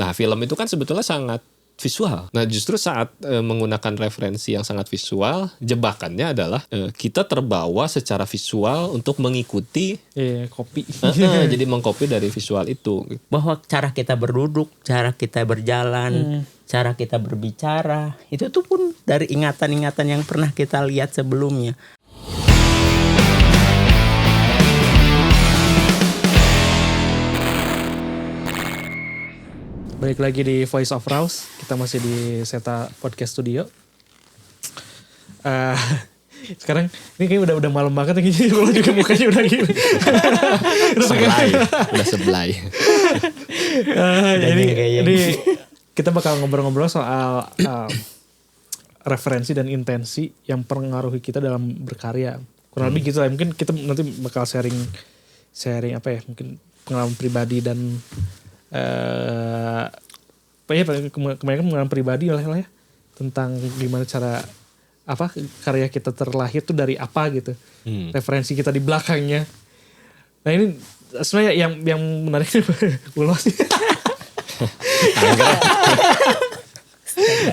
Nah, film itu kan sebetulnya sangat visual. Nah, justru saat menggunakan referensi yang sangat visual, jebakannya adalah kita terbawa secara visual untuk mengikuti copy. Jadi mengcopy dari visual itu. Bahwa cara kita berduduk, cara kita berjalan, cara kita berbicara, itu tuh pun dari ingatan-ingatan yang pernah kita lihat sebelumnya. Balik lagi di Voice of Rouse. Kita masih di Seta Podcast Studio. Sekarang ini kayak udah malam banget nih, jadi kalau juga mukanya udah gini. Udah seblay. Jadi kita bakal ngobrol-ngobrol soal referensi dan intensi yang mempengaruhi kita dalam berkarya. Kurang lebih gitu lah. Mungkin kita nanti bakal sharing apa ya? Mungkin pengalaman pribadi dan kebanyakan pengalaman pribadi lah ya, tentang gimana cara karya kita terlahir tuh dari apa gitu, referensi kita di belakangnya. Nah ini sebenarnya yang menariknya ulos sih.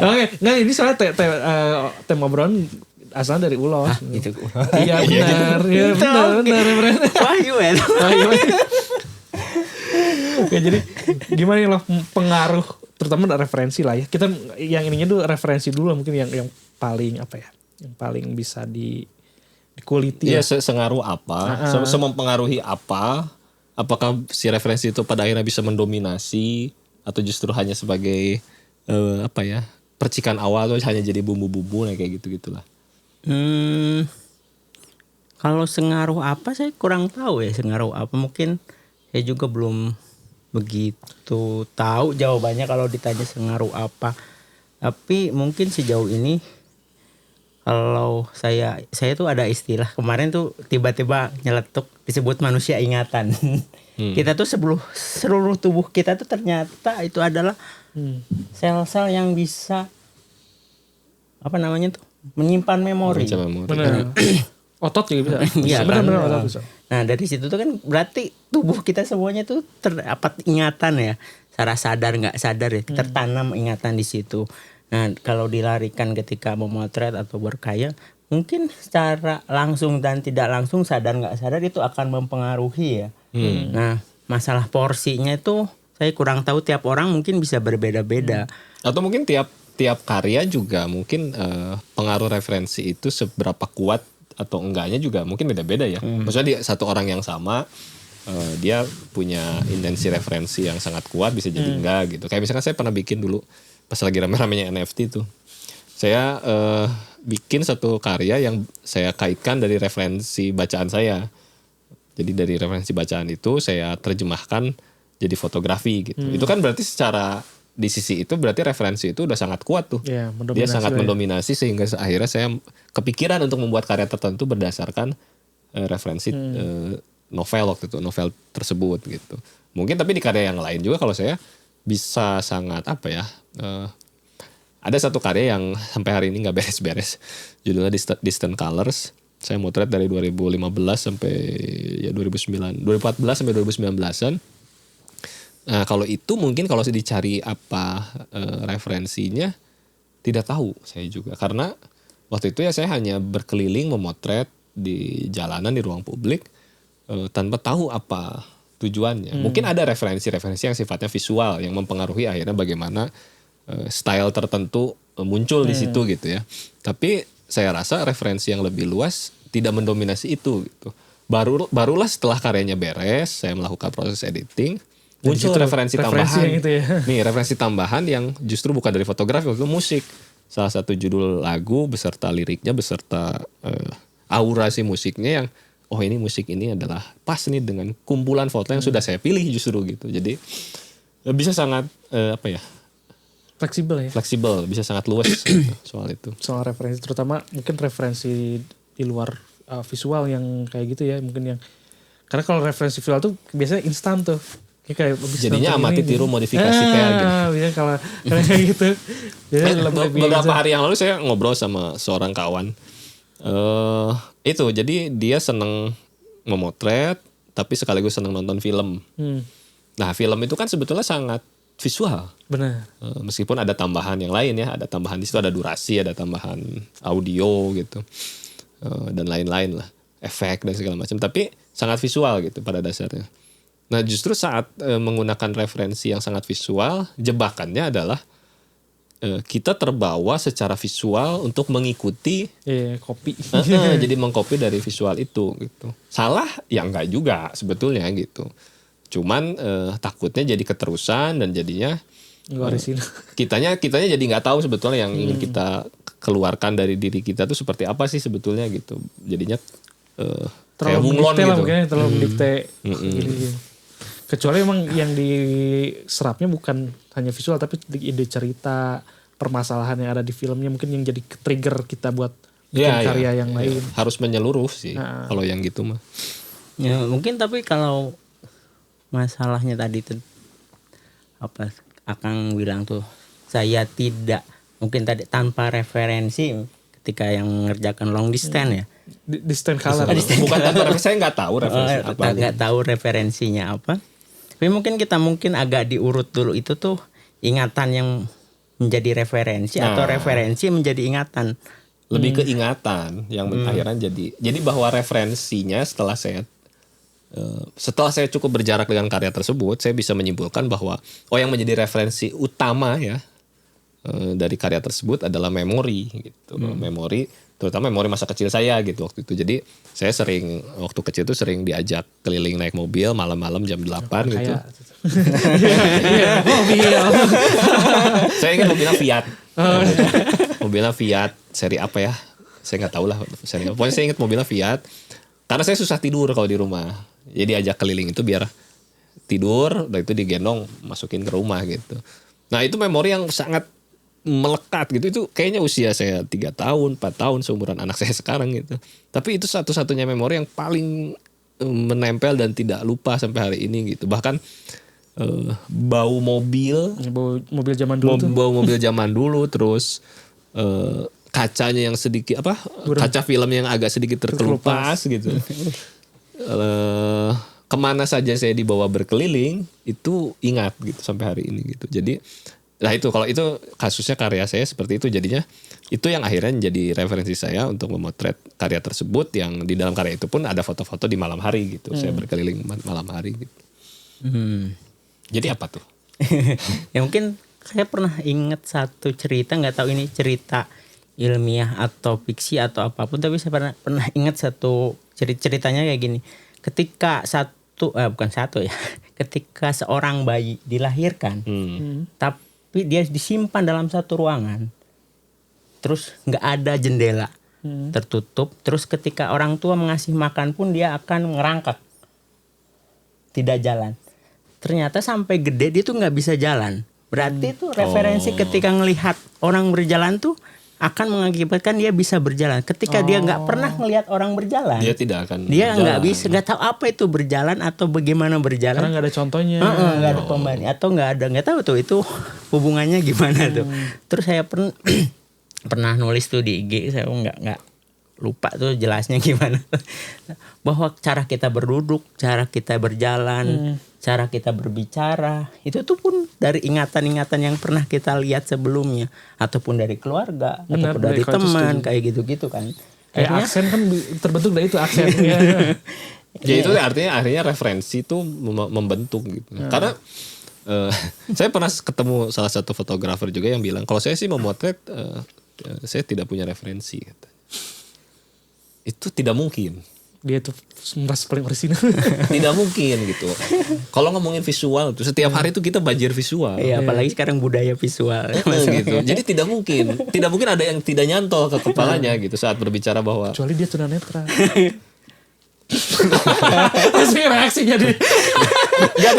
Oke, nggak, ini soalnya tema obrolan asalnya dari ulos. Gitu. Iya benar. Wahyu ya. Oke, jadi gimana nih loh pengaruh terutama referensi lah ya. Kita yang ininya tuh referensi dulu mungkin yang paling yang paling bisa dikuliti. Iya, sengaruh apa? Mempengaruhi apa? Apakah si referensi itu pada akhirnya bisa mendominasi atau justru hanya sebagai percikan awal atau hanya jadi bumbu-bumbu kayak gitu-gitulah. Kalau sengaruh apa saya kurang tahu ya, sengaruh apa, mungkin saya juga belum begitu tahu jawabannya kalau ditanya sengaruh apa. Tapi mungkin sejauh ini kalau saya tuh ada istilah kemarin tuh tiba-tiba nyeletuk disebut manusia ingatan. Kita tuh seluruh tubuh kita tuh ternyata itu adalah sel-sel yang bisa menyimpan memori. Benar. Otot juga bisa. Iya, benar otot bisa. Nah dari situ tuh kan berarti tubuh kita semuanya tuh terdapat ingatan ya, secara sadar nggak sadar ya, tertanam ingatan di situ. Nah kalau dilarikan ketika memotret atau berkarya, mungkin secara langsung dan tidak langsung, sadar nggak sadar itu akan mempengaruhi ya. Nah masalah porsinya itu saya kurang tahu, tiap orang mungkin bisa berbeda-beda. Atau mungkin tiap karya juga mungkin pengaruh referensi itu seberapa kuat atau enggaknya juga mungkin beda-beda ya. Maksudnya satu orang yang sama dia punya intensi referensi yang sangat kuat, bisa jadi enggak gitu. Kayak misalkan saya pernah bikin dulu pas lagi rame-ramenya NFT tuh. Saya bikin satu karya yang saya kaitkan dari referensi bacaan saya. Jadi dari referensi bacaan itu saya terjemahkan jadi fotografi gitu. Itu kan berarti secara di sisi itu berarti referensi itu udah sangat kuat tuh. Ya, dia sangat mendominasi sehingga akhirnya saya kepikiran untuk membuat karya tertentu berdasarkan referensi novel waktu itu, novel tersebut gitu. Mungkin tapi di karya yang lain juga kalau saya bisa sangat ada satu karya yang sampai hari ini nggak beres-beres. Judulnya Distant Colors. Saya motret dari 2015 sampai 2014 sampai 2019-an. Nah kalau itu mungkin kalau dicari referensinya tidak tahu saya juga. Karena waktu itu ya saya hanya berkeliling memotret di jalanan, di ruang publik tanpa tahu apa tujuannya. Mungkin ada referensi-referensi yang sifatnya visual yang mempengaruhi akhirnya bagaimana style tertentu muncul di situ gitu ya. Tapi saya rasa referensi yang lebih luas tidak mendominasi itu gitu. Barulah setelah karyanya beres, saya melakukan proses editing, muncul referensi tambahan. Itu ya. Nih referensi tambahan yang justru bukan dari fotografi, itu musik. Salah satu judul lagu beserta liriknya, beserta aura si musiknya yang ini musik ini adalah pas nih dengan kumpulan foto yang sudah saya pilih justru gitu. Jadi bisa sangat fleksibel, bisa sangat luas gitu, soal itu. Soal referensi, terutama mungkin referensi di luar visual yang kayak gitu ya, mungkin yang karena kalau referensi visual tuh biasanya instan tuh. Kayak jadinya amati tiru modifikasi kayak gitu. Bisa kalau kayak gitu. Beberapa hari yang lalu saya ngobrol sama seorang kawan. Jadi dia seneng memotret tapi sekaligus seneng nonton film. Nah, film itu kan sebetulnya sangat visual. Benar. Meskipun ada tambahan yang lain ya, ada tambahan di situ, ada durasi, ada tambahan audio gitu, dan lain-lain lah, efek dan segala macam. Tapi sangat visual gitu pada dasarnya. Nah justru saat menggunakan referensi yang sangat visual, jebakannya adalah kita terbawa secara visual untuk mengikuti, copy. Jadi mengcopy dari visual itu gitu. Salah ya enggak juga sebetulnya gitu. Cuman takutnya jadi keterusan dan jadinya kitanya jadi nggak tahu sebetulnya yang ingin kita keluarkan dari diri kita tuh seperti apa sih sebetulnya gitu. Jadinya kayak bunglon gitu. Terlalu mendikte. Kecuali emang yang diserapnya bukan hanya visual tapi ide cerita, permasalahan yang ada di filmnya mungkin yang jadi trigger kita buat bikin karya yang lain. Harus menyeluruh sih kalau yang gitu mah. Ya mungkin, tapi kalau masalahnya tadi tuh apa Akang bilang tuh, saya tidak mungkin tadi tanpa referensi ketika yang mengerjakan long distance ya. Distance color. Bukan tanpa referensi, saya nggak tahu referensi apa. Nggak tahu referensinya apa. Tapi mungkin kita agak diurut dulu itu tuh ingatan yang menjadi referensi atau referensi menjadi ingatan. Lebih ke ingatan yang akhirnya jadi bahwa referensinya setelah saya cukup berjarak dengan karya tersebut, saya bisa menyimpulkan bahwa yang menjadi referensi utama ya dari karya tersebut adalah memori gitu. Memori, terutama memori masa kecil saya gitu waktu itu. Jadi saya waktu kecil itu sering diajak keliling naik mobil malam-malam jam 8 gitu. Mobil. Saya ingat mobilnya Fiat. Mobilnya Fiat seri apa ya? Saya nggak tahu lah seri apa. Pokoknya saya ingat mobilnya Fiat. Karena saya susah tidur kalau di rumah. Jadi ajak keliling itu biar tidur, udah itu digendong masukin ke rumah gitu. Nah itu memori yang sangat melekat gitu. Itu kayaknya usia saya 3 tahun, 4 tahun seumuran anak saya sekarang gitu. Tapi itu satu-satunya memori yang paling menempel dan tidak lupa sampai hari ini gitu. Bahkan bau mobil zaman dulu bau mobil zaman dulu, terus kacanya yang sedikit kaca film yang agak sedikit terkelupas gitu. Kemana saja saya dibawa berkeliling itu ingat gitu sampai hari ini gitu. Jadi itu kalau itu kasusnya karya saya seperti itu, jadinya itu yang akhirnya menjadi referensi saya untuk memotret karya tersebut, yang di dalam karya itu pun ada foto-foto di malam hari gitu. Saya berkeliling malam hari gitu. Jadi apa tuh? Ya mungkin saya pernah ingat satu cerita, nggak tahu ini cerita ilmiah atau fiksi atau apapun, tapi saya pernah ingat satu ceritanya kayak gini. Ketika ketika seorang bayi dilahirkan, tapi dia disimpan dalam satu ruangan, terus nggak ada jendela, tertutup. Terus ketika orang tua mengasih makan pun dia akan ngerangkak, tidak jalan. Ternyata sampai gede dia tuh nggak bisa jalan. Berarti itu referensi ketika ngelihat orang berjalan tuh akan mengakibatkan dia bisa berjalan. Ketika dia nggak pernah ngelihat orang berjalan, dia tidak akan. Dia nggak bisa, nggak tahu apa itu berjalan atau bagaimana berjalan. Karena nggak ada contohnya. Nggak ada pembanding atau nggak tahu tuh itu hubungannya gimana tuh. Terus saya pernah nulis tuh di IG, saya nggak lupa tuh jelasnya gimana. Bahwa cara kita berduduk, cara kita berjalan, cara kita berbicara, itu tuh pun dari ingatan-ingatan yang pernah kita lihat sebelumnya, ataupun dari keluarga, ataupun dari teman, kayak gitu-gitu kan. Kayak aksen kan terbentuk dari itu aksen. Ya itu akhirnya referensi itu membentuk gitu. Karena saya pernah ketemu salah satu fotografer juga yang bilang kalau saya sih memotret saya tidak punya referensi. Itu tidak mungkin. Dia tuh merasa paling orisinal. Tidak mungkin gitu. Kalau ngomongin visual tuh setiap hari tuh kita banjir visual. Iya, apalagi sekarang budaya visual. Gitu. Jadi tidak mungkin ada yang tidak nyantol ke kepalanya gitu saat berbicara bahwa kecuali dia tunanetra. Pasti reaksinya dia. Ya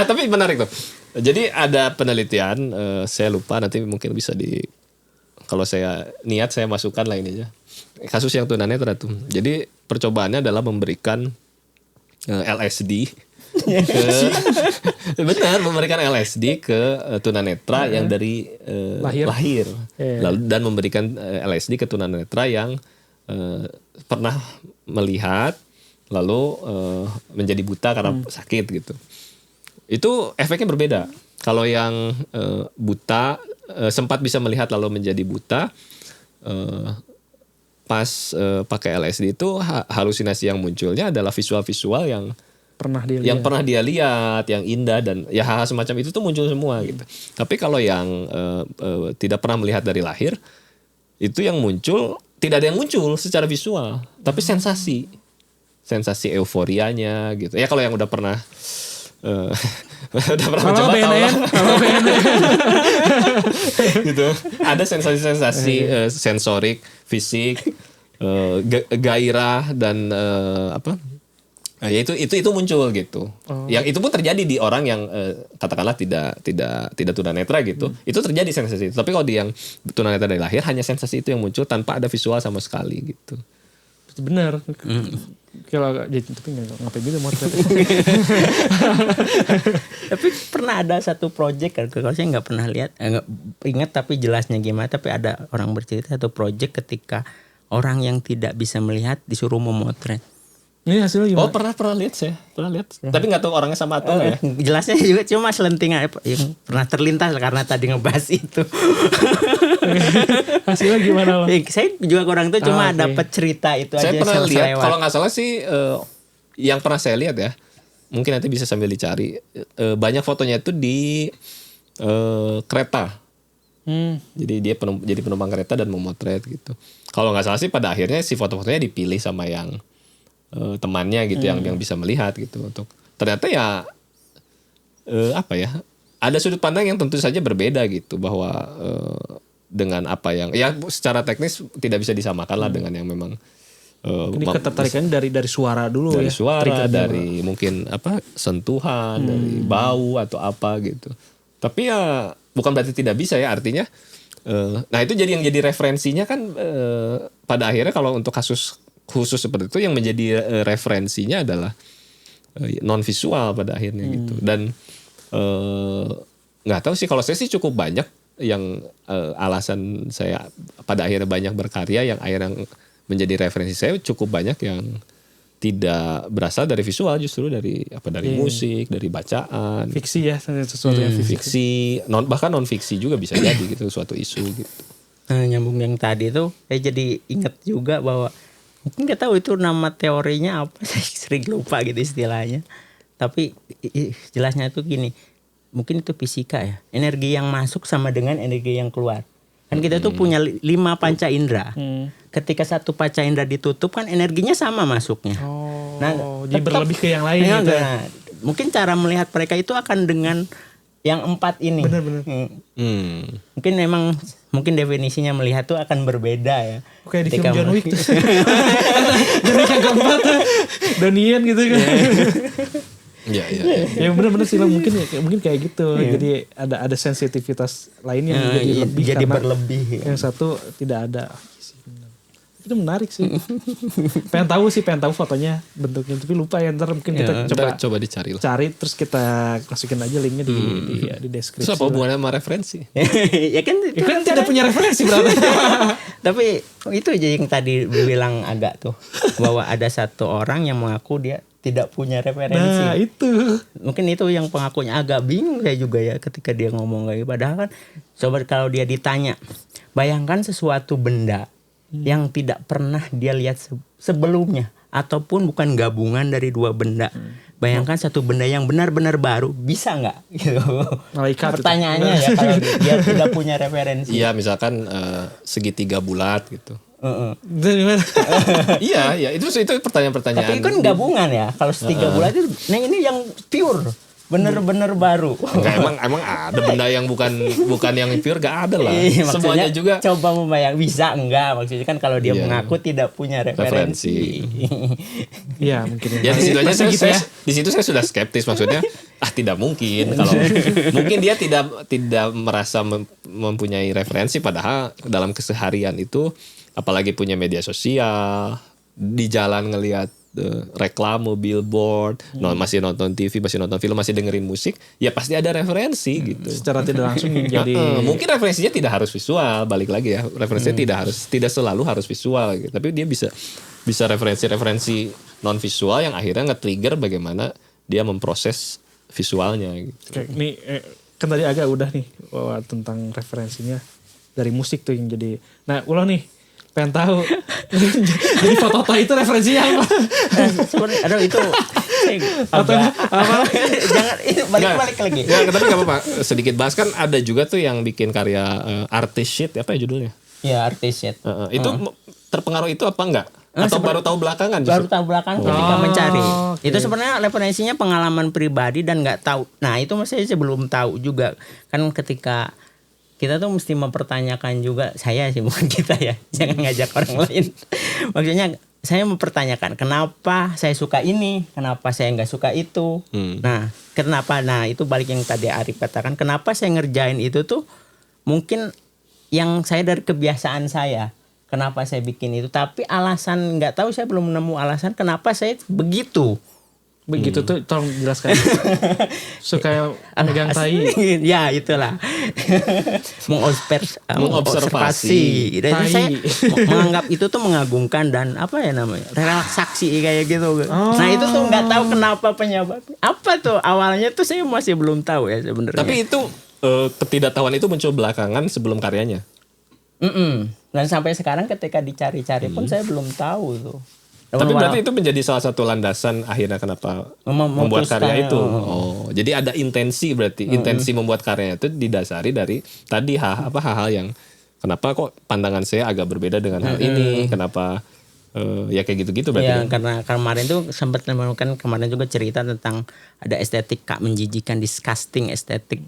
tapi menarik tuh. Jadi ada penelitian, saya lupa nanti mungkin bisa kalau saya niat saya masukkan lah ini aja. Kasus yang tunanetra tuh. Jadi percobaannya adalah memberikan LSD memberikan LSD ke tunanetra yang dari lahir. Lalu dan memberikan LSD ke tunanetra yang pernah melihat lalu menjadi buta karena sakit gitu. Itu efeknya berbeda. Kalau yang buta sempat bisa melihat lalu menjadi buta, pas pakai LSD itu halusinasi yang munculnya adalah visual-visual yang pernah dia lihat, yang indah dan ya hal-hal semacam itu tuh muncul semua gitu. Tapi kalau yang tidak pernah melihat dari lahir, itu yang muncul tidak ada yang muncul secara visual, tapi sensasi euforianya gitu. Ya kalau yang udah pernah mencoba tahu lah. Gitu. Ada sensasi-sensasi sensorik, fisik, gairah dan ya itu muncul gitu. Yang itu pun terjadi di orang yang katakanlah tidak tunanetra gitu. Itu terjadi sensasi itu. Tapi kalau di yang tunanetra dari lahir hanya sensasi itu yang muncul tanpa ada visual sama sekali gitu. Benar. Kalau tapi ngapain gitu motret. Tapi pernah ada satu project kan, kalau saya nggak pernah lihat, nggak ingat tapi jelasnya gimana. Tapi ada orang bercerita satu project ketika orang yang tidak bisa melihat disuruh memotret. Ini hasilnya gimana? Oh pernah lihat saya, Tapi nggak tahu orangnya sama atau enggak ya. Jelasnya juga cuma selentingan yang pernah terlintas karena tadi ngebahas itu. Hasilnya gimana loh? Saya juga kurang tahu, cuma dapat cerita itu saya aja. Saya pernah lihat, kalau nggak salah sih yang pernah saya lihat ya, mungkin nanti bisa sambil dicari. Banyak fotonya itu di kereta. Jadi dia jadi penumpang kereta dan memotret gitu. Kalau nggak salah sih pada akhirnya si foto-fotonya dipilih sama yang temannya gitu yang bisa melihat gitu. Untuk ternyata ya ada sudut pandang yang tentu saja berbeda gitu, bahwa dengan apa yang ya secara teknis tidak bisa disamakan lah dengan yang memang ini ketertarikannya dari suara dulu dari ya. Suara, dari mungkin sentuhan, dari bau atau apa gitu. Tapi ya bukan berarti tidak bisa ya, artinya nah itu yang jadi referensinya kan pada akhirnya kalau untuk kasus khusus seperti itu yang menjadi referensinya adalah non visual pada akhirnya gitu. Dan nggak tahu sih, kalau saya sih cukup banyak yang alasan saya pada akhirnya banyak berkarya yang akhirnya menjadi referensi saya, cukup banyak yang tidak berasal dari visual, justru dari musik, dari bacaan, fiksi ya, sesuatu yang fiksi, bahkan non fiksi juga bisa jadi gitu, suatu isu gitu. Nah, nyambung yang tadi tuh saya jadi ingat juga bahwa mungkin nggak tahu itu nama teorinya apa, saya sering lupa gitu istilahnya. Tapi jelasnya itu gini, mungkin itu fisika ya. Energi yang masuk sama dengan energi yang keluar. Kan kita tuh punya 5 panca indera. Ketika satu panca indera ditutup kan energinya sama masuknya. Jadi berlebih ke yang lain gitu. Nah, mungkin cara melihat mereka itu akan dengan yang 4 ini. Benar. Mungkin definisinya melihat tuh akan berbeda ya. Kayak di film John Wick tuh. John Wick yang keempat Donian gitu kan. Iya. Ya benar-benar sih mungkin kayak gitu. Jadi ada sensitivitas lain yang jadi lebih, jadi karena berlebih. Yang satu tidak ada. Itu menarik sih. pengen tahu fotonya, bentuknya, tapi lupa ya, ntar mungkin kita coba dicari lah. Cari terus kita masukin aja linknya di deskripsi. Terus apa hubungannya sama referensi? ya kan tidak punya referensi berarti. Tapi itu aja yang tadi bilang agak tuh, bahwa ada satu orang yang mengaku dia tidak punya referensi. Nah itu mungkin itu yang pengakunya agak bingung saya juga ya ketika dia ngomong kayak gitu. Padahal kan coba kalau dia ditanya, bayangkan sesuatu benda yang tidak pernah dia lihat sebelumnya, ataupun bukan gabungan dari 2 benda. Bayangkan satu benda yang benar-benar baru, bisa nggak? Gitu. Pertanyaannya ya, kalau dia tidak punya referensi. Iya, misalkan segitiga bulat gitu. Iya, itu pertanyaan-pertanyaan. Tapi kan gabungan ya. Kalau segitiga bulat itu, ini yang pure. Bener-bener baru. Enggak, emang ada benda yang bukan yang pure, gak ada lah. Semuanya juga. Coba membayang, bisa enggak? Maksudnya kan kalau dia mengaku tidak punya referensi. Iya mungkin. Ya di situ aja di situ saya sudah skeptis, maksudnya tidak mungkin kalau mungkin dia tidak merasa mempunyai referensi, padahal dalam keseharian itu apalagi punya media sosial, di jalan ngelihat reklame, billboard, masih nonton TV, masih nonton film, masih dengerin musik, ya pasti ada referensi gitu. Secara tidak langsung jadi. Mungkin referensinya tidak harus visual, balik lagi ya, referensinya tidak selalu harus visual gitu. Tapi dia bisa referensi non visual yang akhirnya nge-trigger bagaimana dia memproses visualnya gitu. Kayak ini kan tadi agak udah nih tentang referensinya dari musik tuh yang jadi. Nah, ulah nih pengen tahu. Jadi foto itu referensinya apa? Sebenarnya aduh itu apa? Jangan balik lagi. Nggak, tapi nggak apa-apa. Sedikit bahas kan ada juga tuh yang bikin karya artis shit apa ya judulnya? Ya artis shit. Itu terpengaruh itu apa enggak? Atau baru tahu belakangan? Baru tahu belakangan ketika mencari. Okay. Itu sebenarnya referensinya pengalaman pribadi dan nggak tahu. Nah itu masih sebelum tahu juga kan ketika kita tuh mesti mempertanyakan juga, saya sih bukan kita ya, jangan ngajak orang lain. Maksudnya saya mempertanyakan kenapa saya suka ini, kenapa saya nggak suka itu. Nah kenapa? Nah itu balik yang tadi Arif katakan, kenapa saya ngerjain itu tuh mungkin yang saya dari kebiasaan saya. Kenapa saya bikin itu? Tapi alasan nggak tahu, saya belum nemu alasan kenapa saya begitu. Begitu tuh tolong jelaskan. Suka megang tai. Ya itulah. Mengobservasi. Dan saya menganggap itu tuh mengagumkan dan apa ya namanya? Relaksasi kayak gitu. Nah itu tuh nggak tahu kenapa penyebabnya. Apa tuh awalnya tuh saya masih belum tahu ya sebenarnya. Tapi itu ketidaktahuan itu muncul belakangan sebelum karyanya. Dan sampai sekarang ketika dicari-cari pun saya belum tahu tuh. Tapi berarti itu menjadi salah satu landasan akhirnya kenapa membuat karya itu. Oh, jadi ada intensi berarti. Intensi membuat karyanya itu didasari dari tadi hal-hal yang kenapa kok pandangan saya agak berbeda dengan hal ini, kenapa ya kayak gitu-gitu berarti. Ya, karena kemarin tuh sempat menemukan kemarin juga cerita tentang ada estetik menjijikan, disgusting estetik.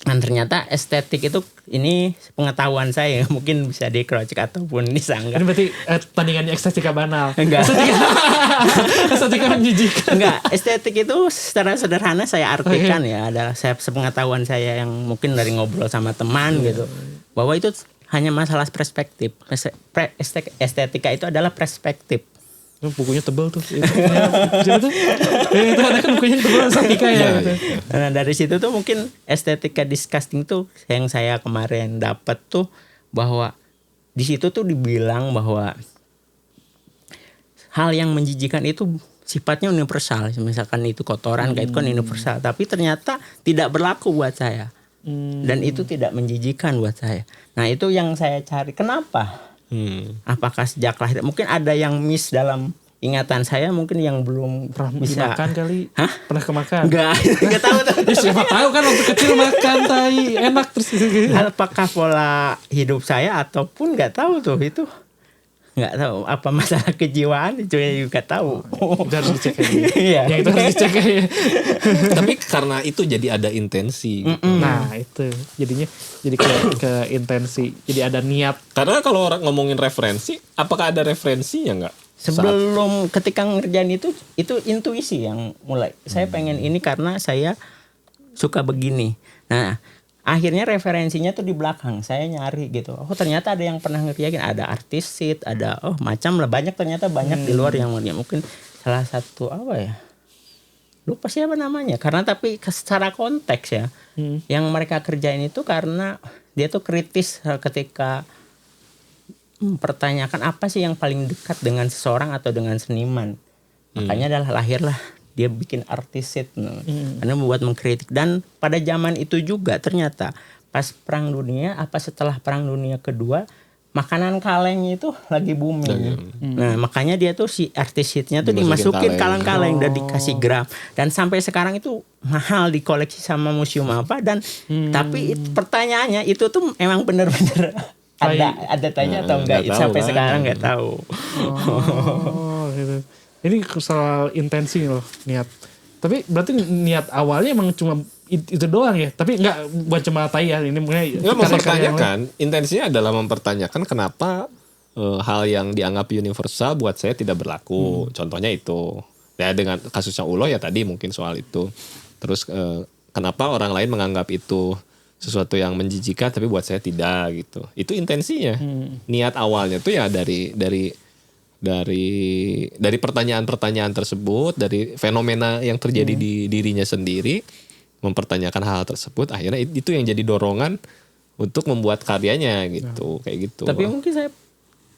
Dan ternyata estetik itu ini pengetahuan saya mungkin bisa di-cross check ataupun disanggah. Ini berarti tandingannya estetika banal. Enggak. Estetika menjijikan. Enggak, estetik itu secara sederhana saya artikan ya adalah sepengetahuan saya yang mungkin dari ngobrol sama teman gitu. Bahwa itu hanya masalah perspektif. Estetika itu adalah perspektif. Bukunya tebal tuh. Itu ada kan bukunya tebal estetika ya. Gitu. Nah dari situ tuh mungkin estetika disgusting tuh yang saya kemarin dapat tuh bahwa di situ tuh dibilang bahwa hal yang menjijikan itu sifatnya universal. Misalkan itu kotoran kayak itu kan universal. Tapi ternyata tidak berlaku buat saya. Dan itu tidak menjijikan buat saya. Nah itu yang saya cari. Kenapa? Apakah sejak lahir mungkin ada yang miss dalam ingatan saya, mungkin yang belum pernah bisa makan kali. Hah? Pernah kemakan? Enggak tahu tuh. Ya, siapa tahu kan waktu kecil makan tai enak terus gitu. Apakah pola hidup saya ataupun nggak tahu tuh itu. Nggak tahu apa masalah kejiwaan itu juga tahu. Itu harus dicek aja. Iya. Yang itu harus dicek aja. Tapi karena itu jadi ada intensi. Nah itu jadinya jadi ke intensi. Jadi ada niat. Karena kalau orang ngomongin referensi, apakah ada referensinya nggak? Sebelum ketika ngerjain itu intuisi yang mulai. Saya pengen ini karena saya suka begini. Nah akhirnya referensinya tuh di belakang saya nyari gitu. Oh ternyata ada yang pernah ngerjain, ada artis sheet, ada macam lah banyak ternyata banyak di luar yang mungkin salah satu apa ya? Lupa siapa namanya. Karena tapi secara konteks ya, yang mereka kerjain itu karena dia tuh kritis ketika mempertanyakan apa sih yang paling dekat dengan seseorang atau dengan seniman. Makanya lahirlah dia bikin artisit karena membuat mengkritik. Dan pada zaman itu juga ternyata pas perang dunia setelah perang dunia kedua makanan kaleng itu lagi booming. Nah makanya dia tuh si artisitnya tuh dimasukin kaleng-kaleng dan dikasih gram. Dan sampai sekarang itu mahal dikoleksi sama museum apa. Dan tapi pertanyaannya itu tuh memang benar-benar ada tanya atau enggak sampai sekarang nggak tahu. Oh gitu. Ini soal intensi loh, niat. Tapi berarti niat awalnya emang cuma itu doang ya. Tapi enggak buat cuma tai ya. Ini mungkin mempertanyakan. Intensinya adalah mempertanyakan kenapa hal yang dianggap universal buat saya tidak berlaku. Contohnya itu. Ya dengan kasusnya Ulo ya tadi mungkin soal itu. Terus kenapa orang lain menganggap itu sesuatu yang menjijikan tapi buat saya tidak gitu. Itu intensinya. Niat awalnya tuh ya dari pertanyaan-pertanyaan tersebut, dari fenomena yang terjadi di dirinya sendiri, mempertanyakan hal tersebut, akhirnya itu yang jadi dorongan untuk membuat karyanya gitu, kayak gitu. Tapi mungkin saya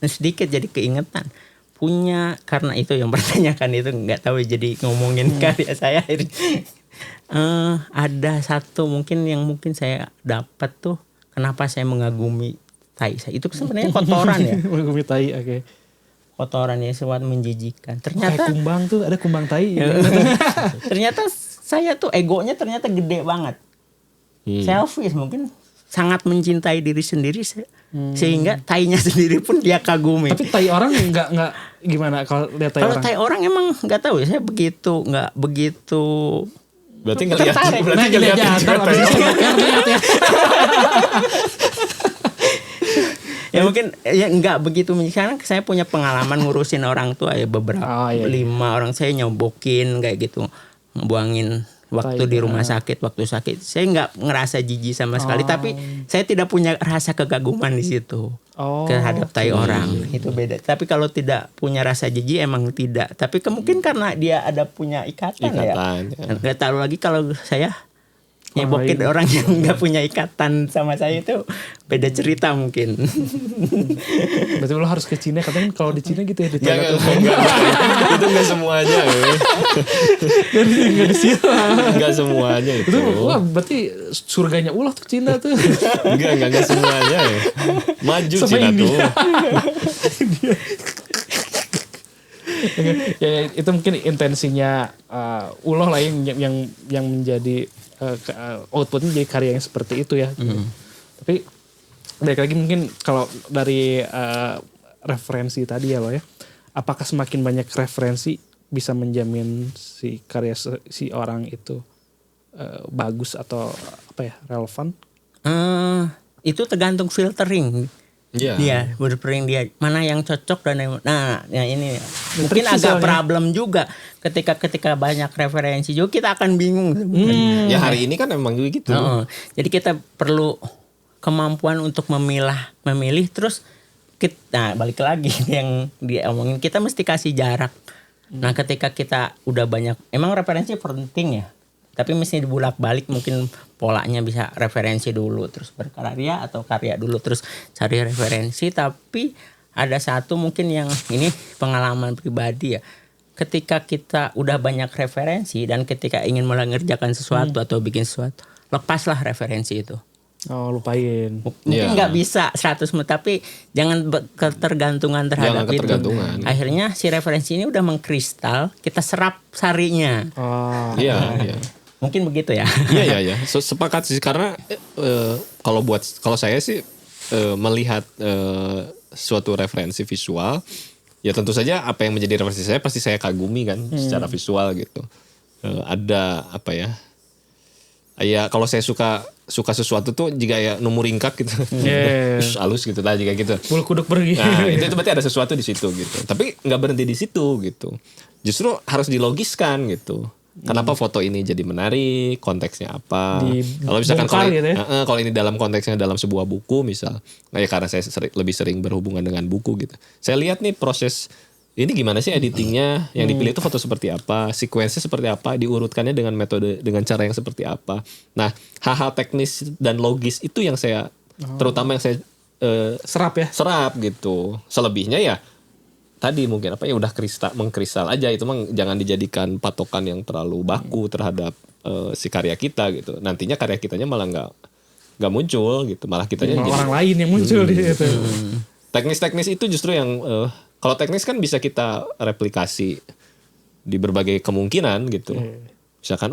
sedikit jadi keingetan punya karena itu yang pertanyakan itu nggak tahu jadi ngomongin karya saya Ada satu mungkin yang mungkin saya dapat tuh, kenapa saya mengagumi tai saya. Itu sebenarnya kotoran ya. Mengagumi tai, oke. Kotoran ya, sesuatu menjijikan. Kayak Ternyata kumbang tuh, ada kumbang tai. ternyata saya tuh egonya ternyata gede banget. Selfish, mungkin sangat mencintai diri sendiri sehingga tainya sendiri pun dia kagumi. Tapi tai orang nggak gimana kalau lihat tai Kalau orang? tai orang emang nggak tahu ya, saya nggak begitu. Berarti ngelihat Tertarik. berarti ngelihat jantan abis itu lihat ya. Ya mungkin ya nggak begitu. Sekarang saya punya pengalaman ngurusin orang tua ya, beberapa Oh, iya. 5 orang saya nyobokin kayak gitu, ngebuangin waktu di rumah sakit, waktu sakit saya nggak ngerasa jijik sama sekali, tapi saya tidak punya rasa kegaguman di situ terhadap tai orang. Itu beda. Tapi kalau tidak punya rasa jijik emang tidak, tapi mungkin karena dia ada punya ikatan ya. Nggak tahu lagi kalau saya nyebokin orang yang nggak punya ikatan sama saya, itu beda cerita mungkin. Berarti lo harus ke Cina, katanya kan kalau di Cina gitu ya, Enggak, itu enggak semuanya. Nggak disiram. Enggak semuanya itu. Wah, berarti surganya ulah tuh Cina tuh. Enggak semuanya ya. Maju Sama Cina India. tuh. Ya, itu mungkin intensinya ulah lah yang menjadi outputnya jadi karya yang seperti itu ya. Tapi balik lagi mungkin kalau dari referensi tadi ya lo ya, apakah semakin banyak referensi bisa menjamin si karya si orang itu bagus atau apa ya, relevan? Itu tergantung filtering. Iya. Dia berpering dia mana yang cocok dan yang, nah ya ini mungkin Tricky agak soalnya. problem juga ketika banyak referensi juga kita akan bingung. Ya hari ini kan emang gitu. Jadi kita perlu kemampuan untuk memilih terus kita balik lagi yang dia omongin, kita mesti kasih jarak. Nah ketika kita udah banyak, emang referensi penting ya, tapi mesti dibulak-balik, mungkin polanya bisa referensi dulu terus berkarya atau karya dulu terus cari referensi. Tapi ada satu mungkin yang ini pengalaman pribadi ya, ketika kita udah banyak referensi dan ketika ingin mulai ngerjakan sesuatu atau bikin sesuatu, lepaslah referensi itu. Oh, lupain. Mungkin nggak bisa 100%, tapi jangan ketergantungan terhadap Jangan ketergantungan. itu. Akhirnya si referensi ini udah mengkristal, kita serap sarinya. Oh. Iya. Mungkin begitu ya. Iya. Sepakat sih, karena kalau saya sih melihat suatu referensi visual, ya tentu saja apa yang menjadi referensi saya pasti saya kagumi kan secara visual gitu. Ada apa ya? Ya kalau saya suka sesuatu tuh jika ya numur ringkak gitu, halus gitu lah jika gitu. Bulu kuduk pergi. Nah itu berarti ada sesuatu di situ gitu. Tapi nggak berhenti di situ gitu. Justru harus dilogiskan gitu. Kenapa foto ini jadi menarik? Konteksnya apa? Kalau misalkan gitu ya? kalau ini dalam konteksnya dalam sebuah buku misal, ya karena saya lebih sering berhubungan dengan buku gitu. Saya lihat nih proses ini gimana sih editingnya, yang dipilih itu foto seperti apa, sequence seperti apa, diurutkannya dengan metode, dengan cara yang seperti apa. Nah hal-hal teknis dan logis itu yang saya terutama yang saya serap gitu. Selebihnya ya tadi mungkin apa ya udah mengkristal aja, itu mah jangan dijadikan patokan yang terlalu baku terhadap si karya kita gitu. Nantinya karya kitanya malah nggak muncul gitu, malah kitanya jadi orang lain yang muncul di situ. Teknis itu justru yang kalau teknis kan bisa kita replikasi di berbagai kemungkinan gitu. Misalkan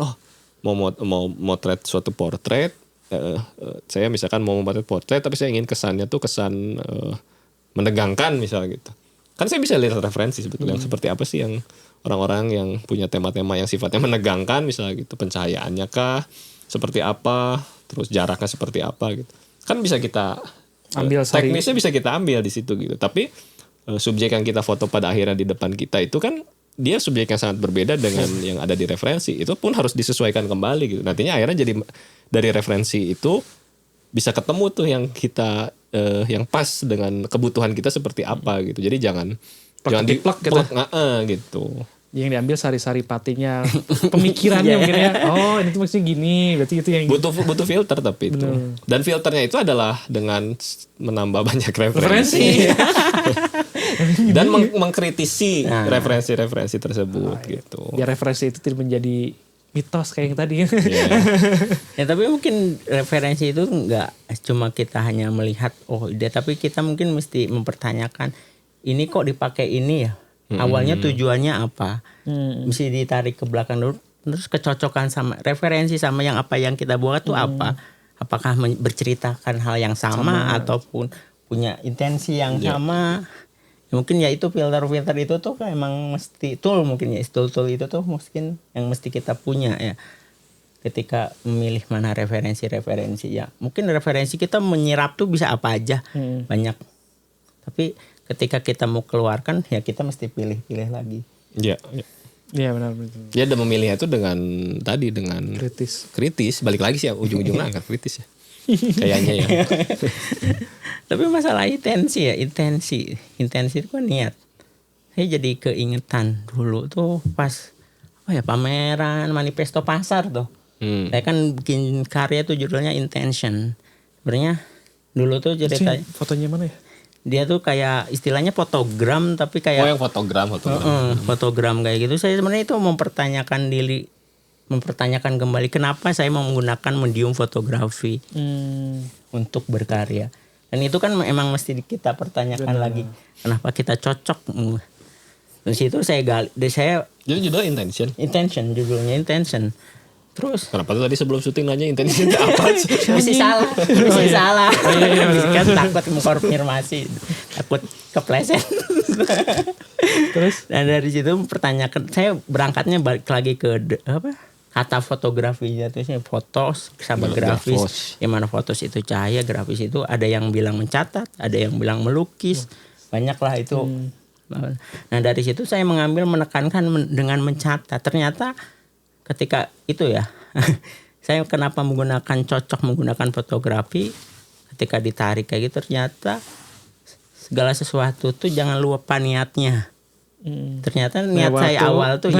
mau motret suatu portret, saya misalkan mau memotret portret tapi saya ingin kesannya tuh kesan menegangkan misal gitu. Kan saya bisa lihat referensi sebetulnya seperti apa sih yang orang-orang yang punya tema-tema yang sifatnya menegangkan misalnya gitu, pencahayaannya kah seperti apa, terus jaraknya seperti apa gitu. Kan bisa kita ambil teknisnya bisa kita ambil di situ gitu. Tapi subjek yang kita foto pada akhirnya di depan kita itu kan dia subjek yang sangat berbeda dengan yang ada di referensi. Itu pun harus disesuaikan kembali gitu. Nantinya akhirnya jadi dari referensi itu bisa ketemu tuh yang kita yang pas dengan kebutuhan kita seperti apa gitu. Jadi jangan diplek gitu. Yang diambil sari-sari patinya, pemikirannya mungkin ya. Oh, ini tuh maksudnya gini, berarti itu yang butuh filter tapi itu. Dan filternya itu adalah dengan menambah banyak referensi. Dan mengkritisi referensi-referensi tersebut gitu. Biar referensi itu tidak menjadi mitos kayak yang tadi. Ya tapi mungkin referensi itu nggak cuma kita hanya melihat dia, tapi kita mungkin mesti mempertanyakan ini kok dipakai ini ya. Awalnya tujuannya apa? Mesti ditarik ke belakang dulu, terus kecocokan sama referensi sama yang apa yang kita buat tuh apa? Apakah berceritakan hal yang sama ataupun punya intensi yang sama? Ya, mungkin ya itu filter itu tuh kan emang mesti tool itu tuh mungkin yang mesti kita punya ya ketika memilih mana referensi ya. Mungkin referensi kita menyerap tuh bisa apa aja banyak, tapi ketika kita mau keluarkan ya kita mesti pilih lagi. Iya benar. Dia ada memilih itu dengan kritis. Balik lagi sih ya, ujung-ujungnya agak kritis ya. Kayaknya ya. Tapi masalah intensi itu kan niat. Saya jadi keingetan dulu tuh pas pameran manifesto pasar tuh. Saya kan bikin karya tuh judulnya Intention. Sebenarnya dulu tuh cerita fotonya mana ya? Dia tuh kayak istilahnya fotogram tapi kayak yang fotogram. Fotogram kayak gitu. Saya sebenarnya itu mempertanyakan kembali kenapa saya mau menggunakan medium fotografi untuk berkarya. Dan itu kan emang mesti kita pertanyakan lagi. Kenapa kita cocok? Di situ saya jadi judulnya judulnya Intention. Terus kenapa tuh tadi sebelum syuting nanya intention itu apa? Mesti salah. Kan takut mengkonfirmasi, takut kepleset. Terus dan dari situ pertanyakan, saya berangkatnya balik lagi ke kata fotografinya tuh foto sama grafis. Yang mana fotos itu cahaya, grafis itu ada yang bilang mencatat, ada yang bilang melukis, banyak lah itu. Nah dari situ saya menekankan dengan mencatat. Ternyata ketika itu ya, saya kenapa cocok menggunakan fotografi ketika ditarik kayak gitu, ternyata segala sesuatu tuh jangan lupa niatnya. Ternyata niat saya awal tuh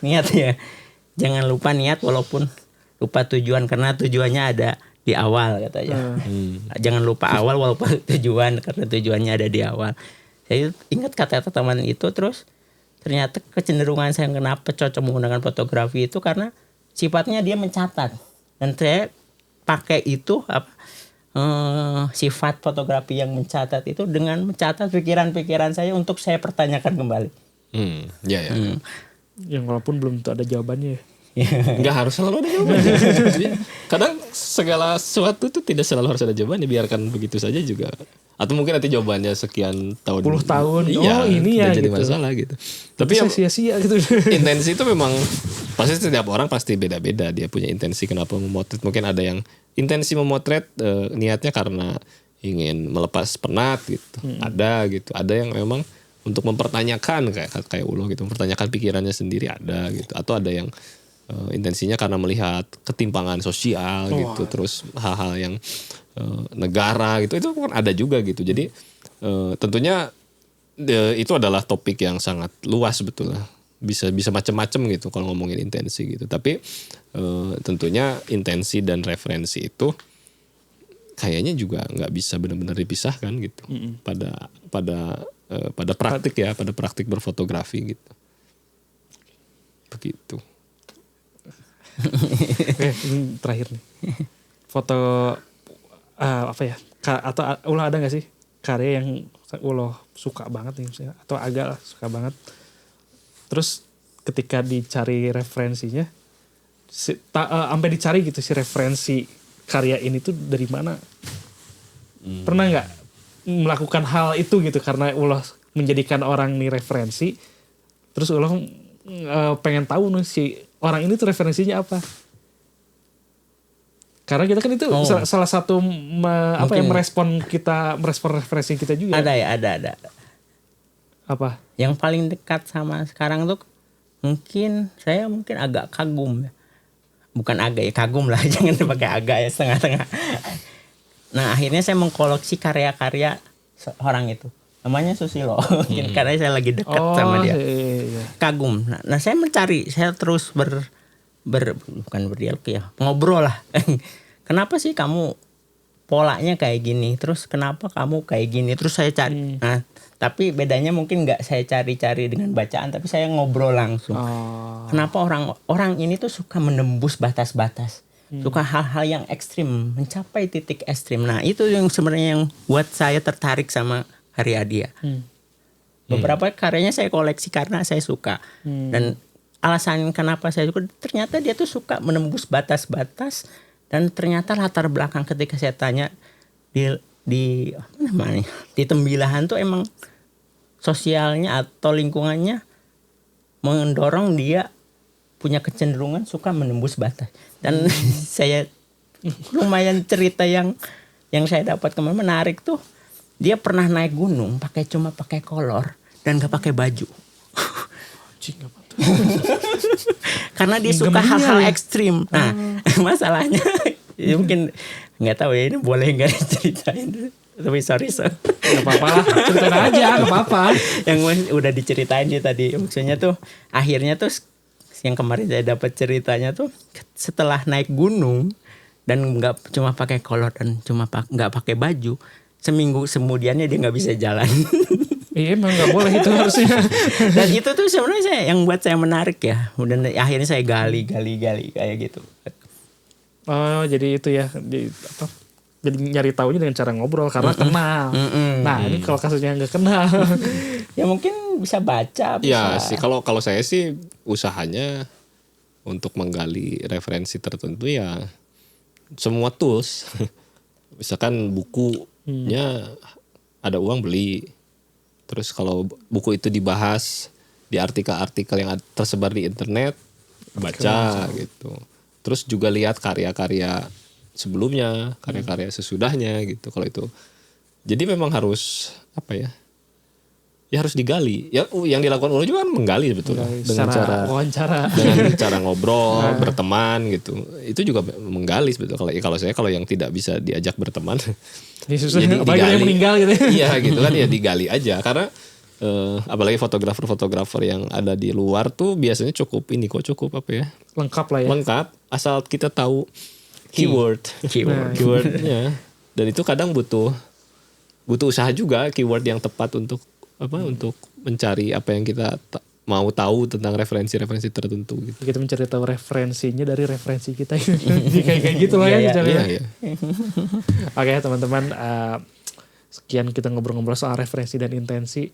niat ya. Jangan lupa niat walaupun lupa tujuan, karena tujuannya ada di awal katanya. Jangan lupa awal walaupun tujuan, karena tujuannya ada di awal. Saya ingat kata teman itu. Terus ternyata kecenderungan saya kenapa cocok menggunakan fotografi itu karena sifatnya dia mencatat, dan saya pakai itu sifat fotografi yang mencatat itu dengan mencatat pikiran-pikiran saya untuk saya pertanyakan kembali. Yang walaupun belum tentu ada jawabannya. Nggak harus selalu ada jawabannya. Kadang segala sesuatu itu tidak selalu harus ada jawabannya, biarkan begitu saja juga. Atau mungkin nanti jawabannya sekian tahun. 10 tahun. Ini ya jadi gitu. Masalah gitu. Tapi yang sia-sia gitu. Intensi itu memang pasti setiap orang pasti beda-beda, dia punya intensi kenapa memotret. Mungkin ada yang intensi memotret niatnya karena ingin melepas penat gitu. Ada gitu. Ada yang memang untuk mempertanyakan kayak Ulo gitu, mempertanyakan pikirannya sendiri ada gitu. Atau ada yang intensinya karena melihat ketimpangan sosial gitu, terus hal-hal yang negara gitu, itu kan ada juga gitu. Jadi tentunya itu adalah topik yang sangat luas sebetulnya, bisa macam-macam gitu kalau ngomongin intensi gitu. Tapi tentunya intensi dan referensi itu kayaknya juga nggak bisa benar-benar dipisahkan gitu pada praktik ya, pada praktik berfotografi gitu. Begitu. Ini terakhir nih. Foto atau Ulo ada nggak sih karya yang Ulo suka banget nih misalnya, atau agak lah suka banget, terus ketika dicari referensinya sampai dicari gitu si referensi karya ini tuh dari mana? Pernah nggak melakukan hal itu gitu karena Ulo menjadikan orang nih referensi, terus Ulo pengen tahu nih si orang ini tuh referensinya apa? Karena kita kan itu salah satu merespon referensi kita juga. Ada. Apa? Yang paling dekat sama sekarang tuh saya agak kagum ya. Bukan agak ya, kagum lah, jangan dipakai agak ya, setengah-tengah. Nah, akhirnya saya mengkoleksi karya-karya orang itu. Namanya Susilo. Karena saya lagi dekat sama dia. Iya. Kagum. Nah, saya mencari, saya terus bukan berdialog ya, ngobrol lah. Kenapa sih kamu polanya kayak gini, terus kenapa kamu kayak gini, terus saya cari. Nah, tapi bedanya mungkin nggak saya cari-cari dengan bacaan, tapi saya ngobrol langsung. Kenapa orang ini tuh suka menembus batas-batas, suka hal-hal yang ekstrim, mencapai titik ekstrim. Nah, itu yang sebenarnya yang buat saya tertarik sama Haryadi. Beberapa karyanya saya koleksi karena saya suka. Dan alasan kenapa saya suka, ternyata dia tuh suka menembus batas-batas. Dan ternyata latar belakang ketika saya tanya di apa namanya, di Tembilahan tuh emang sosialnya atau lingkungannya mendorong dia punya kecenderungan suka menembus batas. Dan saya lumayan cerita yang saya dapat kemarin menarik tuh, dia pernah naik gunung cuma pakai kolor dan gak pakai baju. Karena dia suka hal-hal ekstrim. Nah, masalahnya ya mungkin nggak tahu ya, ini boleh nggak diceritain? Tapi sorry. Nggak apa-apa lah, ceritain aja, nggak apa-apa. Yang udah diceritain dia tadi, maksudnya tuh akhirnya tuh yang kemarin saya dapat ceritanya tuh setelah naik gunung dan nggak cuma pakai kolor dan nggak pakai baju, seminggu kemudiannya dia nggak bisa jalan. Iya, emang nggak boleh itu harusnya. Dan itu tuh sebenarnya yang buat saya menarik ya. Dan akhirnya saya gali kayak gitu. Oh, jadi itu ya, jadi nyari taunya dengan cara ngobrol karena kenal. Nah, ini kalau kasusnya nggak kenal, ya mungkin bisa baca. Ya sih, kalau saya sih usahanya untuk menggali referensi tertentu ya semua tools. Misalkan bukunya ada uang beli. Terus kalau buku itu dibahas di artikel-artikel yang tersebar di internet, baca gitu. Terus juga lihat karya-karya sebelumnya, karya-karya sesudahnya gitu kalau itu. Jadi memang harus apa ya? Ya harus digali. Ya yang dilakukan Ulo juga kan menggali sebetulnya dengan cara wawancara, dengan cara ngobrol, berteman gitu. Itu juga menggali sebetulnya. Kalau yang tidak bisa diajak berteman, jadi yang meninggal gitu. Iya gitu kan, ya digali aja karena apalagi fotografer yang ada di luar tuh biasanya cukup apa ya? Lengkap lah ya. Lengkap asal kita tahu keywordnya. Dan itu kadang butuh usaha juga, keyword yang tepat untuk mencari apa yang kita mau tahu tentang referensi tertentu gitu. Kita mencari tahu referensinya dari referensi kita. kayak gitu lah ya. Iya. Oke teman-teman, sekian kita ngobrol-ngobrol soal referensi dan intensi.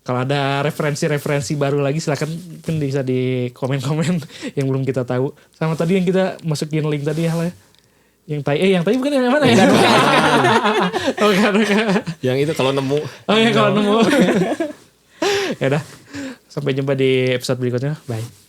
Kalau ada referensi baru lagi silakan kan bisa di komen-komen yang belum kita tahu. Sama tadi yang kita masukin link tadi ya. Yang tadi bukan yang mana ya? Bukan. Yang itu kalau nemu. Oh ya kalau nemu. Ya udah. Sampai jumpa di episode berikutnya. Bye.